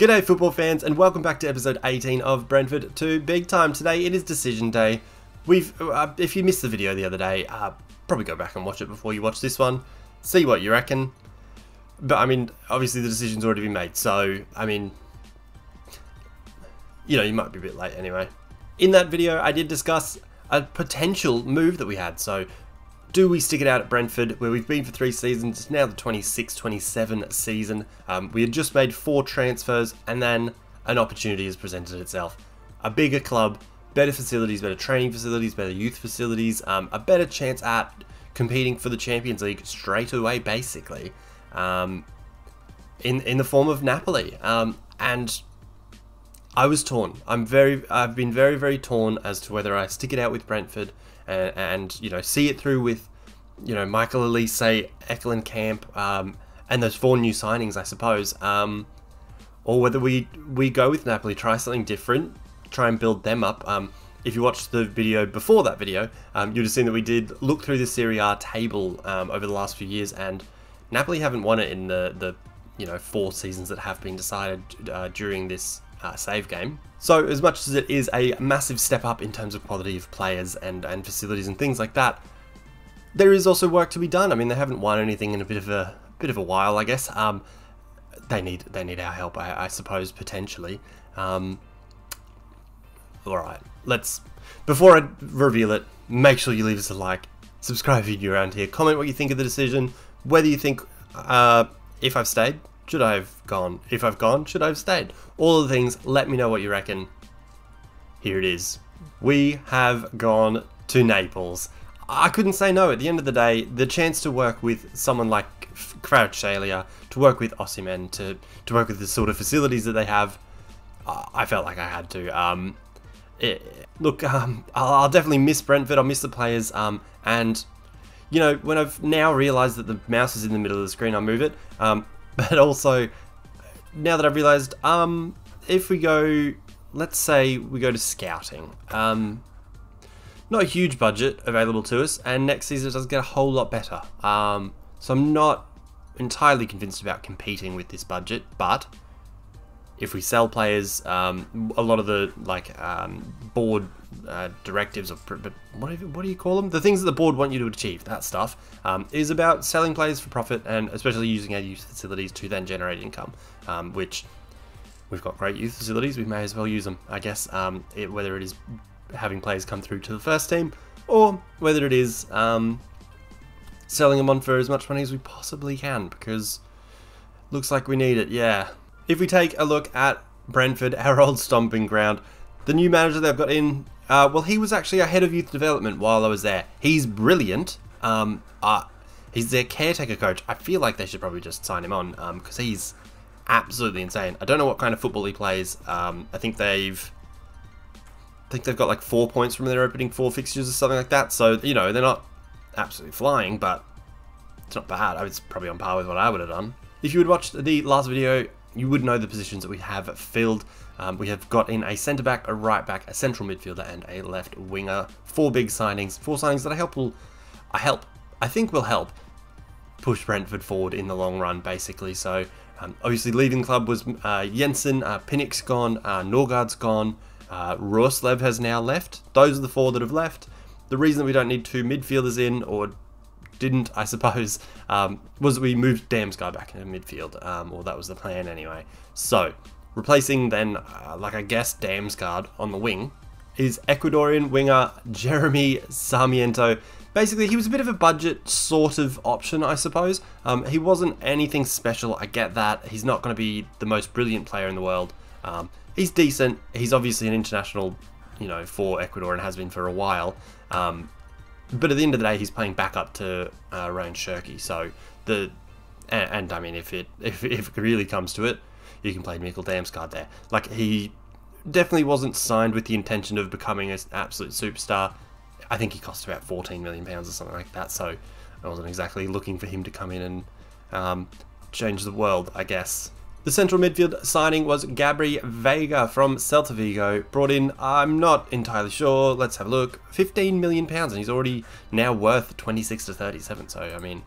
G'day football fans and welcome back to episode 18 of Brentford to Big Time. Today it is decision day. If you missed the video the other day, probably go back and watch it before you watch this one. See what you reckon. But I mean, obviously the decision's already been made, so I mean, you know, you might be a bit late anyway. In that video I did discuss a potential move that we had. So do we stick it out at Brentford, where we've been for 3 seasons? It's now the 26-27 season. We had just made 4 transfers, and then an opportunity has presented itself. A bigger club, better facilities, better training facilities, better youth facilities, a better chance at competing for the Champions League straight away, basically, in the form of Napoli. And I was torn. I've been very torn as to whether I stick it out with Brentford and you know, see it through with, you know, Michael Olise, Eklund Camp, and those 4 new signings, I suppose, or whether we go with Napoli, try something different, try and build them up. If you watched the video before that video, you'd have seen that we did look through the Serie A table over the last few years, and Napoli haven't won it in the you know, 4 seasons that have been decided during this save game. So as much as it is a massive step up in terms of quality of players and facilities and things like that, there is also work to be done. I mean, they haven't won anything in a bit of a while, I guess. They need our help, I suppose, potentially. All right, before I reveal it, make sure you leave us a like, subscribe if you're around here, comment what you think of the decision, whether you think if I've stayed, should I have gone? If I've gone, should I have stayed? All of the things, let me know what you reckon. Here it is. We have gone to Naples. I couldn't say no. At the end of the day, the chance to work with someone like Kvaratshkelia, to work with Osimhen, to work with the sort of facilities that they have, I felt like I had to. Look, I'll definitely miss Brentford. I'll miss the players. And, you know, when I've now realised that the mouse is in the middle of the screen, I'll move it. But also, now that I've realised, if we go, let's say we go to scouting, not a huge budget available to us, and next season it does get a whole lot better. So I'm not entirely convinced about competing with this budget, but if we sell players, a lot of the board directives, or what do you call them? The things that the board want you to achieve, that stuff, is about selling players for profit, and especially using our youth facilities to then generate income, which we've got great youth facilities, we may as well use them, I guess, whether it is having players come through to the first team, or whether it is selling them on for as much money as we possibly can, because looks like we need it, yeah. If we take a look at Brentford, our old stomping ground, the new manager they've got in, well, he was actually our head of youth development while I was there. He's brilliant. He's their caretaker coach. I feel like they should probably just sign him on, because he's absolutely insane. I don't know what kind of football he plays. I think they've got like 4 points from their opening 4 fixtures or something like that. So, you know, they're not absolutely flying, but it's not bad. It's probably on par with what I would have done. If you had watched the last video, you would know the positions that we have filled. We have got in a centre-back, a right-back, a central midfielder, and a left winger. 4 big signings. 4 signings that I think will help push Brentford forward in the long run, basically. So, obviously leaving the club was Jensen, Pinnick's gone, Norgard's gone, Roslev has now left. Those are the 4 that have left. The reason that we don't need 2 midfielders in, or didn't, I suppose, was that we moved Damsgaard back into midfield, or that was the plan anyway. So, replacing then, I guess, Damsgaard on the wing, is Ecuadorian winger Jeremy Sarmiento. Basically, he was a bit of a budget sort of option, I suppose. He wasn't anything special, I get that. He's not going to be the most brilliant player in the world. He's decent. He's obviously an international, you know, for Ecuador and has been for a while. But at the end of the day, he's playing back up to Ryan Shirky. So I mean, if it really comes to it, you can play Mikkel Damsgaard there. Like, he definitely wasn't signed with the intention of becoming an absolute superstar. I think he cost about £14 million or something like that. So I wasn't exactly looking for him to come in and change the world, I guess. The central midfield signing was Gabri Veiga from Celta Vigo, brought in, I'm not entirely sure, let's have a look, £15 million, and he's already now worth 26 to 37, so I mean,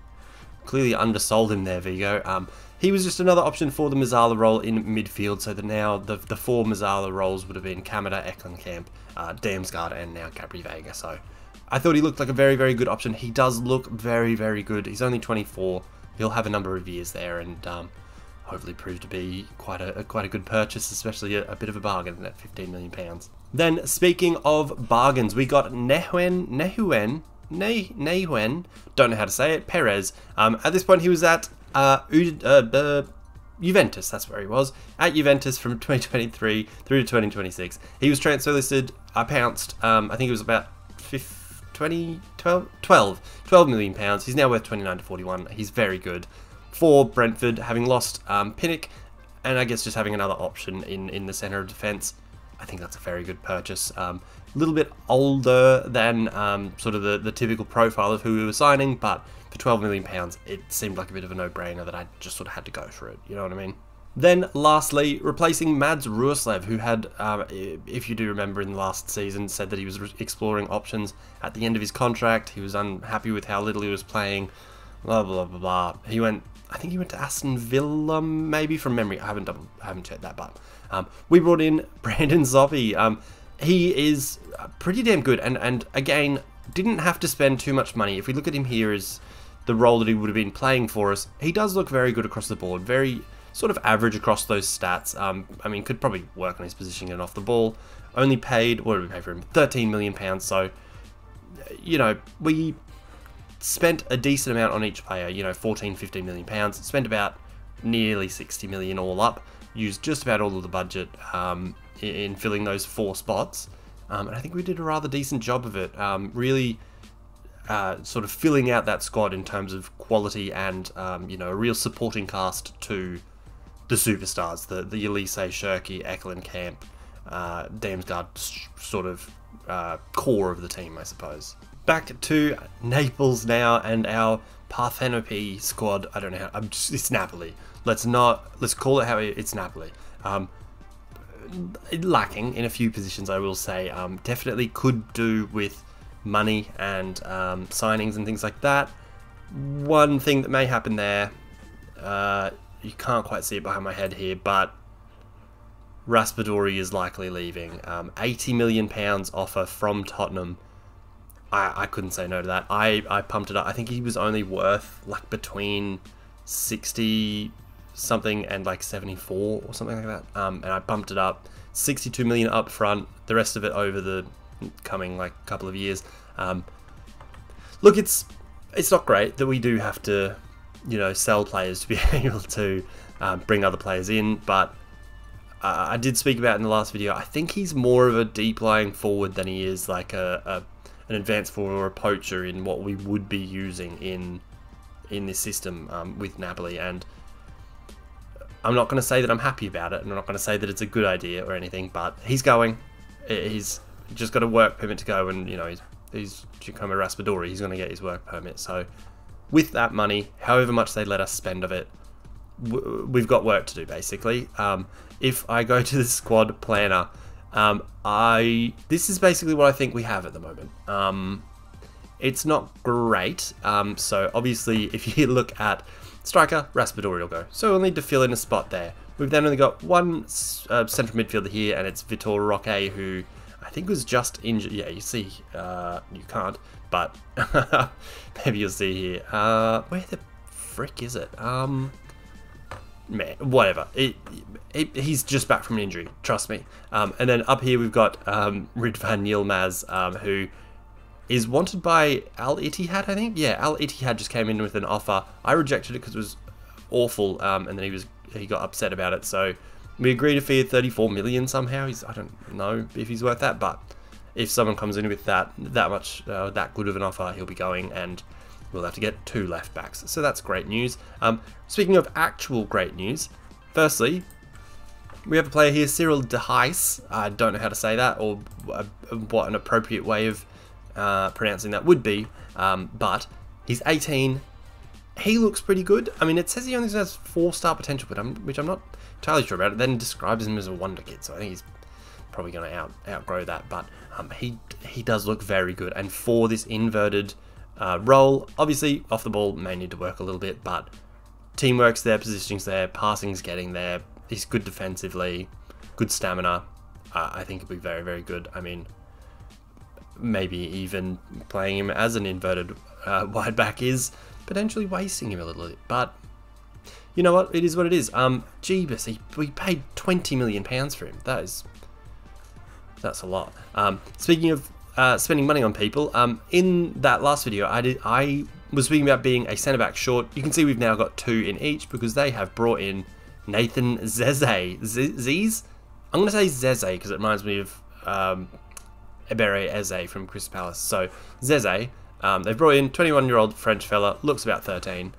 clearly undersold him there, Vigo. He was just another option for the Mazzala role in midfield, so that now the 4 Mazzala roles would have been Kamada, Eklenkamp, Damsgaard, and now Gabri Vega. So I thought he looked like a very, very good option. He does look very, very good. He's only 24. He'll have a number of years there, and hopefully prove to be quite a good purchase, especially a bit of a bargain at £15 million. Then, speaking of bargains, we got Nehuen, don't know how to say it, Perez. At this point, he was at Juventus, that's where he was, at Juventus from 2023 through to 2026. He was transfer listed, pounced, I think it was about 12 million pounds. He's now worth 29 to 41. He's very good for Brentford, having lost Pinnock, and I guess just having another option in the centre of defence. I think that's a very good purchase. A little bit older than sort of the typical profile of who we were signing, but for 12 million pounds, it seemed like a bit of a no-brainer that I just sort of had to go for it, you know what I mean? Then, lastly, replacing Mads Rurslev, who had, if you do remember in the last season, said that he was exploring options at the end of his contract. He was unhappy with how little he was playing, blah, blah, blah, blah. I think he went to Aston Villa, maybe, from memory. I haven't checked that, but we brought in Brandon Zoppi. He is pretty damn good, and again, didn't have to spend too much money. If we look at him here as the role that he would have been playing for us, he does look very good across the board, very sort of average across those stats. I mean, could probably work on his positioning and off the ball. Only paid, what did we pay for him? £13 million, so, you know, we spent a decent amount on each player, you know, 14, 15 million pounds, spent about nearly 60 million all up, used just about all of the budget in filling those 4 spots, and I think we did a rather decent job of it, really sort of filling out that squad in terms of quality and, you know, a real supporting cast to the superstars, the Olise, Shirky, Eklenkamp, Damsgaard sort of core of the team, I suppose. Back to Naples now and our Parthenope squad. I don't know how, it's Napoli. Let's call it how it's Napoli. Lacking in a few positions, I will say. Definitely could do with money and signings and things like that. One thing that may happen there, you can't quite see it behind my head here, but Raspadori is likely leaving. £80 million offer from Tottenham. I couldn't say no to that. I pumped it up. I think he was only worth like between 60 something and like 74 or something like that. And I bumped it up. 62 million up front, the rest of it over the coming like couple of years. Look, it's not great that we do have to, you know, sell players to be able to bring other players in, but I did speak about in the last video, I think he's more of a deep lying forward than he is like an advanced forward or a poacher in what we would be using in this system with Napoli. And I'm not going to say that I'm happy about it, and I'm not going to say that it's a good idea or anything, but he's going. He's just got a work permit to go, and, you know, he's Giacomo Raspadori. He's going to get his work permit. So with that money, however much they let us spend of it, we've got work to do, basically. If I go to the squad planner, this is basically what I think we have at the moment. It's not great. So obviously, if you look at striker, Raspadori will go. So we'll need to fill in a spot there. We've then only got one central midfielder here, and it's Vitor Roque, who I think was just injured. Yeah, you see, you can't, but maybe you'll see here. Where the frick is it? Man, whatever. He's just back from an injury, trust me. And then up here we've got Ridvan Yilmaz, who is wanted by Al Ittihad, I think. Yeah, Al Ittihad just came in with an offer. I rejected it because it was awful, and then he got upset about it. So we agreed a fee of 34 million somehow. I don't know if he's worth that, but if someone comes in with that good of an offer, he'll be going, and we'll have to get 2 left backs. So that's great news. Speaking of actual great news, firstly, we have a player here, Cyril De Heis. I don't know how to say that, or what an appropriate way of pronouncing that would be, but he's 18. He looks pretty good. I mean, it says he only has 4-star potential, but which I'm not entirely sure about. It then describes him as a wonder kid, so I think he's probably going to outgrow that. But he does look very good, and for this inverted role. Obviously, off the ball may need to work a little bit, but teamwork's there, positioning's there, passing's getting there. He's good defensively, good stamina. I think it'll be very, very good. I mean, maybe even playing him as an inverted wide back is potentially wasting him a little bit, but you know what? It is what it is. Jeebus, we paid £20 million for him. That's a lot. Speaking of spending money on people, in that last video, I was speaking about being a centre back short. You can see we've now got 2 in each because they have brought in Nathan Zeze. I'm going to say Zeze because it reminds me of Eze from Crystal Palace. So Zeze, they've brought in 21-year-old French fella, looks about 13.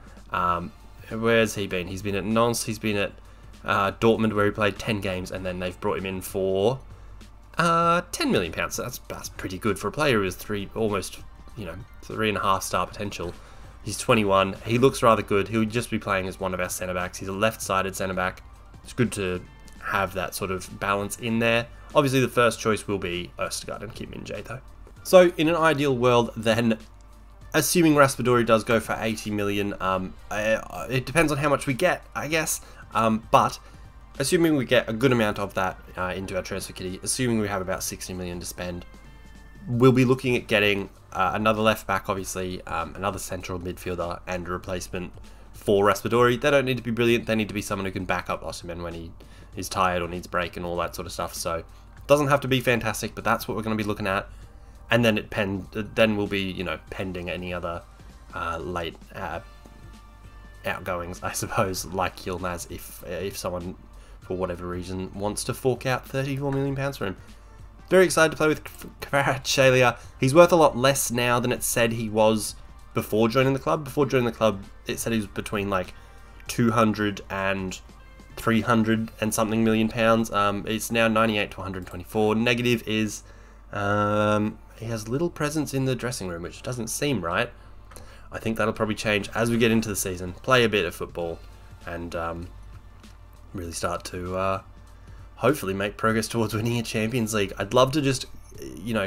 Where's he been? He's been at Nantes, he's been at Dortmund where he played 10 games, and then they've brought him in for £10 million. So that's pretty good for a player who has almost 3.5 star potential. He's 21. He looks rather good. He'll just be playing as one of our centre backs. He's a left-sided centre back. It's good to have that sort of balance in there. Obviously, the first choice will be Østigard and Kim Min-jae, though. So, in an ideal world, then, assuming Raspadori does go for 80 million, it depends on how much we get, I guess. But assuming we get a good amount of that into our transfer kitty, assuming we have about 60 million to spend, we'll be looking at getting another left back, obviously, another central midfielder, and a replacement for Raspadori. They don't need to be brilliant. They need to be someone who can back up Osimhen when he is tired or needs a break and all that sort of stuff. So, it doesn't have to be fantastic, but that's what we're going to be looking at. And then then we'll be, pending any other late outgoings, I suppose, like Yilmaz, if someone, for whatever reason, wants to fork out £34 million for him. Very excited to play with Kvaratshkelia. He's worth a lot less now than it said he was before joining the club. Before joining the club, it said he was between like 200 and 300 and something million pounds. It's now 98 to 124. Negative is he has little presence in the dressing room, which doesn't seem right. I think that'll probably change as we get into the season, play a bit of football, and really start to hopefully make progress towards winning a Champions League. I'd love to just,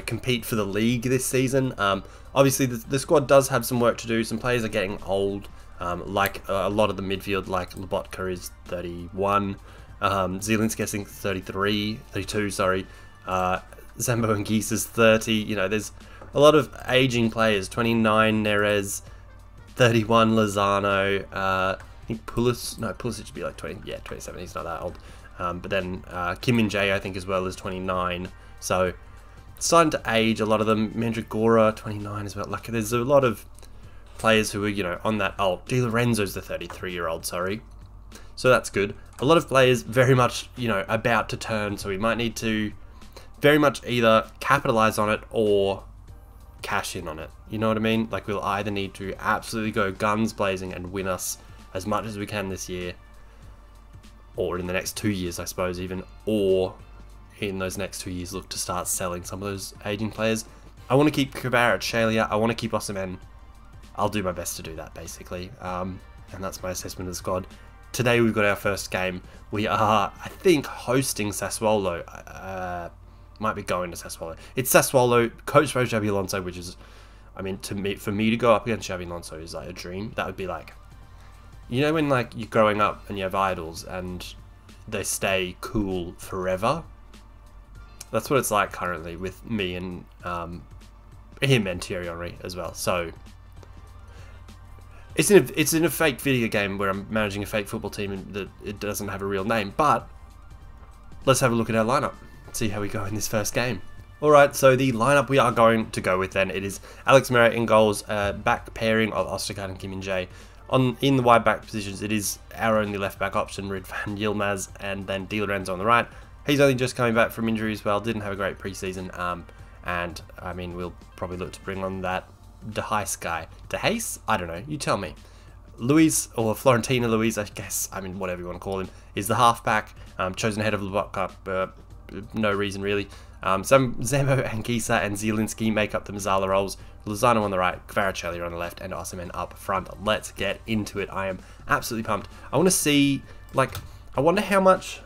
compete for the league this season. Obviously, the squad does have some work to do. Some players are getting old, like a lot of the midfield, like Lobotka is 31, Zielinski's 32, sorry. Zambo and Geese is 30. There's a lot of aging players. 29, Neres, 31, Lozano. I think Pulisic should be like 20. Yeah, 27. He's not that old. But then Kim Min-jae, I think, as well, is 29. So it's starting to age. A lot of them. Mandragora, 29 as well. Like, there's a lot of players who are, on that. Oh, Di Lorenzo's the 33-year-old. Sorry. So that's good. A lot of players very much, about to turn. So we might need to very much either capitalize on it or cash in on it. You know what I mean? Like, we'll either need to absolutely go guns blazing and win us as much as we can this year, or in the next 2 years, I suppose, even, or in those next 2 years look to start selling some of those aging players. I want to keep Kvaratskhelia. I want to keep Osimhen. I'll do my best to do that, basically. And that's my assessment of the squad. Today we've got our first game. We are, I think, hosting Sassuolo. Might be going to Sassuolo. It's Sassuolo, coached by Xabi Alonso, which is, for me to go up against Xabi Alonso is like a dream. That would be like, when like you're growing up and you have idols and they stay cool forever. That's what it's like currently with me and him and Thierry Henry as well. So it's in a fake video game where I'm managing a fake football team and that it doesn't have a real name. But let's have a look at our lineup. See how we go in this first game. Alright, so the lineup we are going to go with then, it is Alex Meret in goals, back pairing of Østigard and Kim Min-jae. In the wide back positions, it is our only left back option, Ridvan Yilmaz, and then Di Lorenzo on the right. He's only just coming back from injury as well, didn't have a great preseason, and we'll probably look to bring on that De Heis guy. De Heis? I don't know, you tell me. Luis, or Florentina Luis, I guess, whatever you want to call him, is the halfback, chosen ahead of Lobotka. No reason really. Zambo and Gisa and Zielinski make up the Mazzala roles. Lozano on the right, Kvaratskhelia on the left, and Osimhen up front. Let's get into it. I am absolutely pumped. I want to see, I wonder how much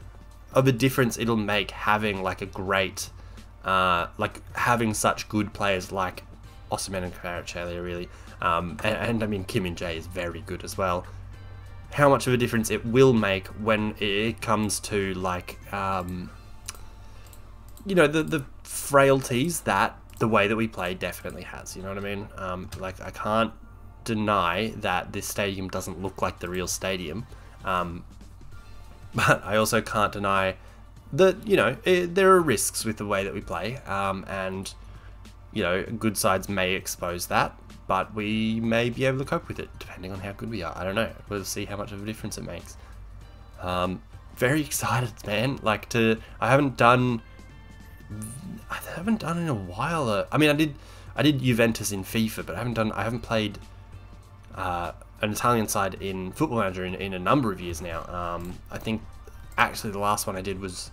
of a difference it'll make having a great, having such good players like Osimhen and Kvaratskhelia really. And I mean, Kim and Jae is very good as well. How much of a difference it will make when it comes to, like, you know, the frailties that the way that we play definitely has, you know what I mean? Like, I can't deny that this stadium doesn't look like the real stadium, but I also can't deny that, you know, there are risks with the way that we play, and, you know, good sides may expose that, but we may be able to cope with it, depending on how good we are. I don't know. We'll see how much of a difference it makes. Very excited, man. Like, I haven't done in a while. I mean, I did Juventus in FIFA, but I haven't played an Italian side in Football Manager in a number of years now. I think actually the last one I did was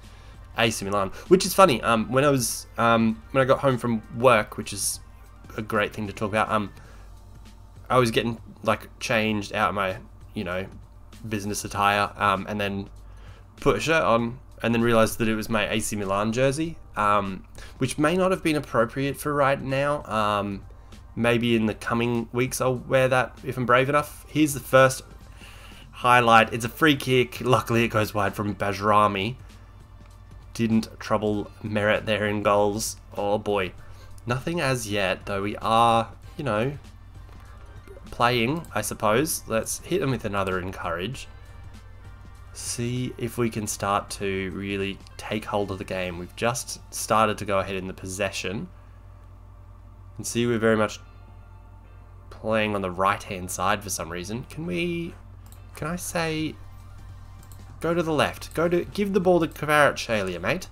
AC Milan, which is funny. When I got home from work, which is a great thing to talk about, I was getting, like, changed out of my, you know, business attire, and then put a shirt on, and then realised that it was my AC Milan jersey, which may not have been appropriate for right now. Maybe in the coming weeks I'll wear that if I'm brave enough. Here's the first highlight. It's a free kick. Luckily it goes wide from Bajrami. Didn't trouble Merit there in goals. Oh boy. Nothing as yet, though we are, you know, playing, I suppose. Let's hit them with another encourage. See if we can start to really take hold of the game. We've just started to go ahead in the possession. And see, we're very much playing on the right-hand side for some reason. Can I say, go to the left. Give the ball to Kvaratshkelia, mate.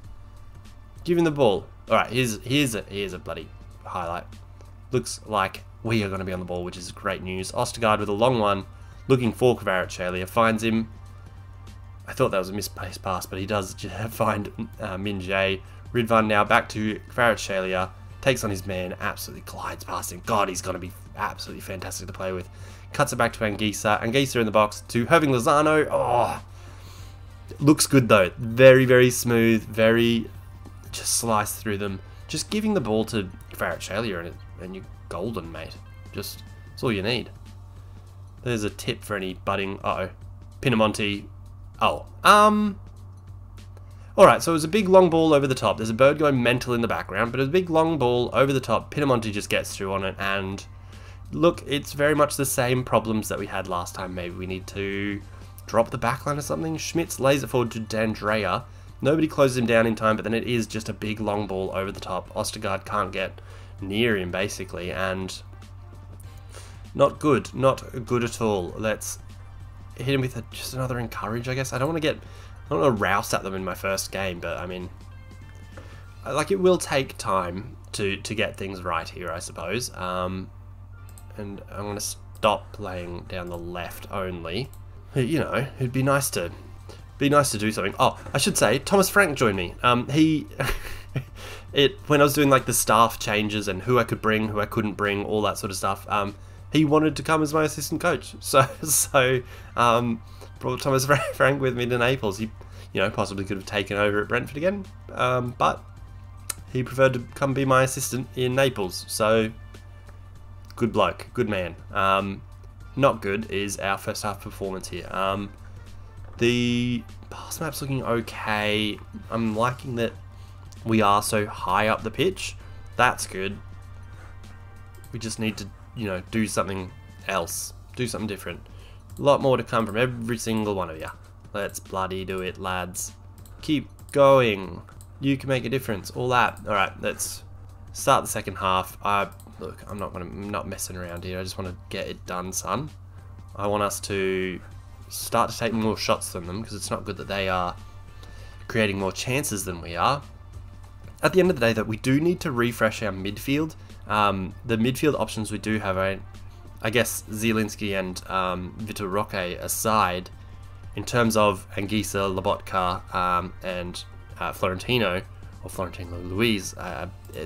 Give him the ball. Alright, here's a bloody highlight. Looks like we are going to be on the ball, which is great news. Ostergaard with a long one, looking for Kvaratskhelia, finds him. I thought that was a misplaced pass, but he does find Min Jae. Ridvan now back to Kvaratskhelia, takes on his man, absolutely glides past him. God, he's going to be absolutely fantastic to play with. Cuts it back to Anguissa. Anguissa in the box to Irving Lozano. Oh, looks good though. Very, very smooth. Very, just slice through them. Just giving the ball to Kvaratskhelia and you're golden, mate. Just, that's all you need. There's a tip for any budding. Pinamonti. Alright, so it was a big long ball over the top. There's a bird going mental in the background, but it was a big long ball over the top. Pinamonti just gets through on it, and look, it's very much the same problems that we had last time. Maybe we need to drop the backline or something. Schmitz lays it forward to D'Andrea. Nobody closes him down in time, but then it is just a big long ball over the top. Ostergaard can't get near him, basically, and not good. Not good at all. Let's hit him with just another encourage, I guess. I don't want to rouse at them in my first game, but I mean, like, it will take time to get things right here, I suppose. And I'm going to stop playing down the left only. You know, it'd be nice to do something. Oh, I should say, Thomas Frank joined me. When I was doing, like, the staff changes and who I could bring, who I couldn't bring, all that sort of stuff, he wanted to come as my assistant coach. So brought Thomas Frank with me to Naples. He, you know, possibly could have taken over at Brentford again, but he preferred to come be my assistant in Naples. So, good bloke, good man. Not good is our first half performance here. The pass map's looking okay. I'm liking that we are so high up the pitch. That's good. We just need to, you know, do something else. Do something different. A lot more to come from every single one of you. Let's bloody do it, lads. Keep going. You can make a difference. All that. Alright, let's start the second half. Look, I'm not messing around here. I just want to get it done, son. I want us to start to take more shots than them, because it's not good that they are creating more chances than we are. At the end of the day, though, we do need to refresh our midfield. The midfield options we do have, I guess, Zielinski and Vitor Roque aside, in terms of Anguissa, Lobotka, and Florentino Luis,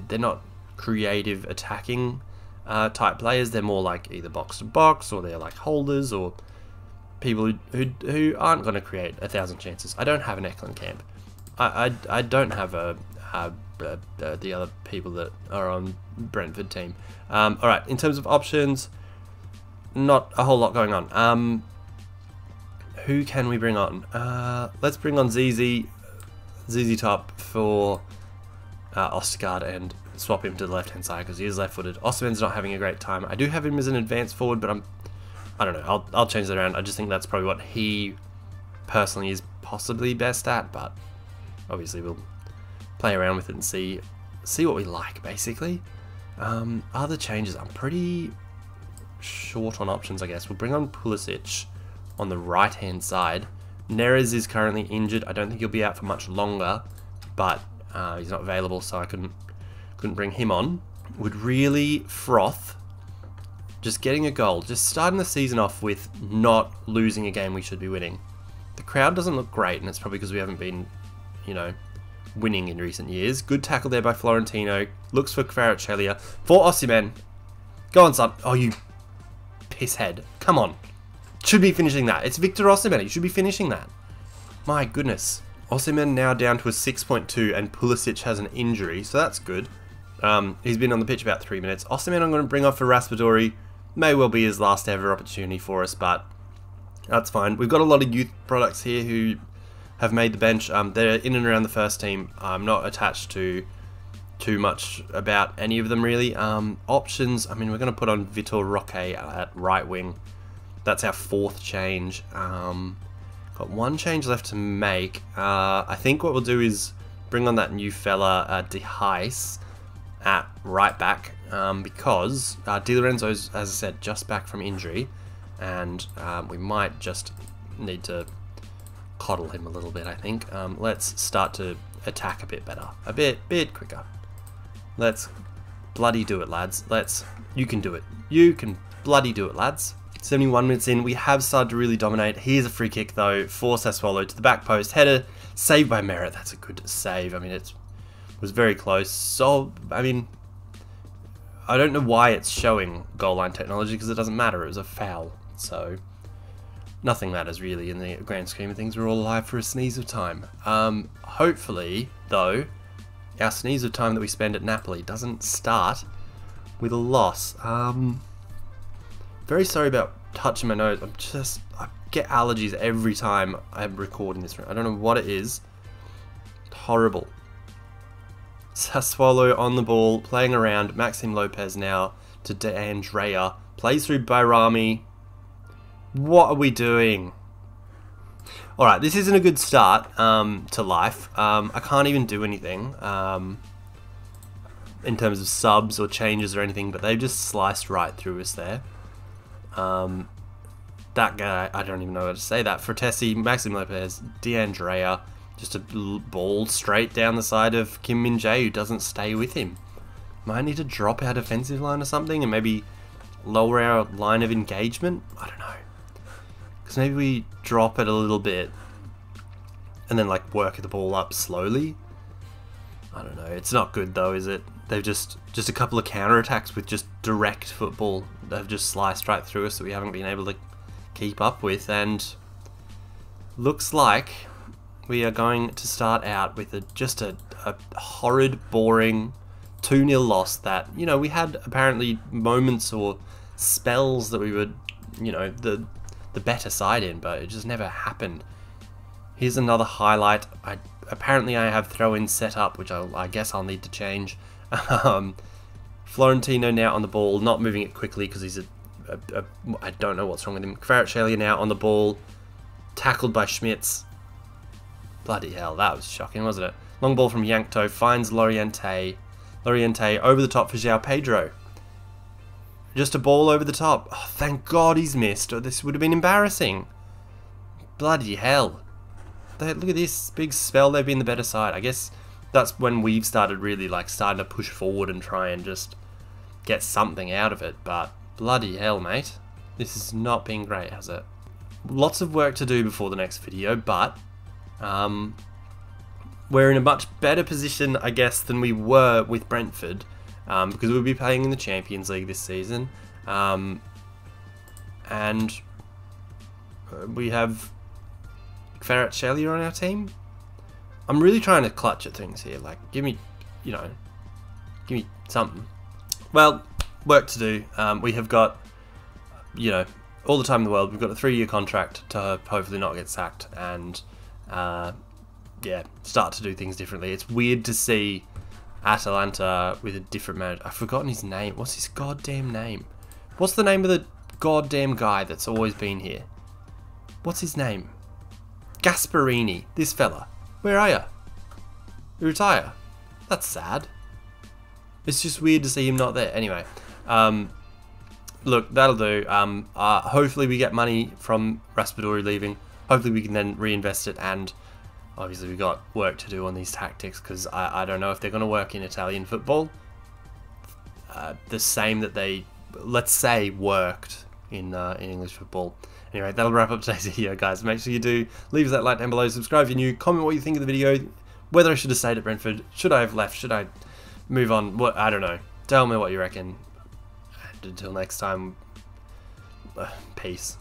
they're not creative attacking type players. They're more like either box to box, or they're like holders, or people who aren't going to create 1,000 chances. I don't have an Eklund Camp. I don't have the other people that are on Brentford team. Alright, in terms of options, not a whole lot going on. Who can we bring on? Let's bring on ZZ Top for Ostegard and swap him to the left-hand side because he is left-footed. Osimhen's not having a great time. I do have him as an advanced forward, but I don't know. I'll change that around. I just think that's probably what he personally is possibly best at, but obviously we'll play around with it and see what we like, basically. Other changes, I'm pretty short on options, I guess. We'll bring on Pulisic on the right-hand side. Neres is currently injured. I don't think he'll be out for much longer, but he's not available, so I couldn't bring him on. Would really froth just getting a goal, just starting the season off with not losing a game we should be winning. The crowd doesn't look great, and it's probably because we haven't been, you know, winning in recent years. Good tackle there by Florentino. Looks for Kvaratshkelia. For Osimhen. Go on, son. Oh, you pisshead. Come on. Should be finishing that. It's Victor Osimhen. You should be finishing that. My goodness. Osimhen now down to a 6.2, and Pulisic has an injury, so that's good. He's been on the pitch about 3 minutes. Osimhen I'm going to bring off for Raspadori. May well be his last ever opportunity for us, but that's fine. We've got a lot of youth products here who have made the bench. They're in and around the first team. I'm not attached to too much about any of them, really. Options, I mean, we're going to put on Vitor Roque at right wing. That's our 4th change. Got 1 change left to make. I think what we'll do is bring on that new fella, De Heis, at right back, because Di Lorenzo's, as I said, just back from injury, and we might just need to coddle him a little bit, I think. Let's start to attack a bit better, a bit quicker. Let's bloody do it, lads. You can do it. You can bloody do it, lads. 71 minutes in, we have started to really dominate. Here's a free kick, though, for Sassuolo to the back post. Header, saved by Merritt. That's a good save. I mean, it was very close. So, I mean, I don't know why it's showing goal line technology, because it doesn't matter. It was a foul. So, nothing matters, really, in the grand scheme of things. We're all alive for a sneeze of time. Hopefully, though, our sneeze of time that we spend at Napoli doesn't start with a loss. Very sorry about touching my nose. I get allergies every time I'm recording this. I don't know what it is. It's horrible. Sassuolo on the ball, playing around. Maxim Lopez now to De Andrea. Plays through Bayrami. What are we doing? Alright, this isn't a good start to life. I can't even do anything in terms of subs or changes or anything, but they've just sliced right through us there. That guy, I don't even know how to say that. Frutesi, Maxim Lopez, De Andrea, just a ball straight down the side of Kim Min-jae, who doesn't stay with him. Might need to drop our defensive line or something and maybe lower our line of engagement? I don't know. Because maybe we drop it a little bit and then like work the ball up slowly. I don't know. It's not good though, is it? They've just a couple of counter-attacks with just direct football. They've just sliced right through us that we haven't been able to keep up with, and looks like we are going to start out with just a horrid, boring 2-0 loss that, you know, we had apparently moments or spells that we would, you know, the better side in, but it just never happened. Here's another highlight. Apparently I have throw-in set up, which I guess I'll need to change. Florentino now on the ball, not moving it quickly because he's I don't know what's wrong with him. Kvaratskhelia now on the ball, tackled by Schmitz. Bloody hell, that was shocking, wasn't it? Long ball from Yankto, finds Loriente. Loriente over the top for João Pedro. Just a ball over the top. Oh, thank God he's missed, or this would have been embarrassing. Bloody hell. Look at this big spell, they've been the better side. I guess that's when we've started really starting to push forward and try and just get something out of it, but bloody hell, mate. This has not been great, has it? Lots of work to do before the next video, but we're in a much better position, I guess, than we were with Brentford, because we'll be playing in the Champions League this season, and we have Kvaratskhelia on our team. I'm really trying to clutch at things here. Give me, give me something. Well, work to do. We have got you know, all the time in the world. We've got a 3-year contract to hopefully not get sacked and, yeah, start to do things differently. It's weird to see Atalanta with a different manager. I've forgotten his name. What's his goddamn name? What's the name of the goddamn guy that's always been here? What's his name? Gasparini. This fella. Where are you? You retire. That's sad. It's just weird to see him not there. Anyway, look, that'll do. Hopefully we get money from Raspadori leaving. Hopefully we can then reinvest it, and obviously we got work to do on these tactics, because I don't know if they're going to work in Italian football. The same that they, let's say, worked in English football. Anyway, that'll wrap up today's video, guys. Make sure you do leave us that like down below, subscribe if you're new, comment what you think of the video, whether I should have stayed at Brentford, should I have left, should I move on, what, I don't know. Tell me what you reckon. And until next time, peace.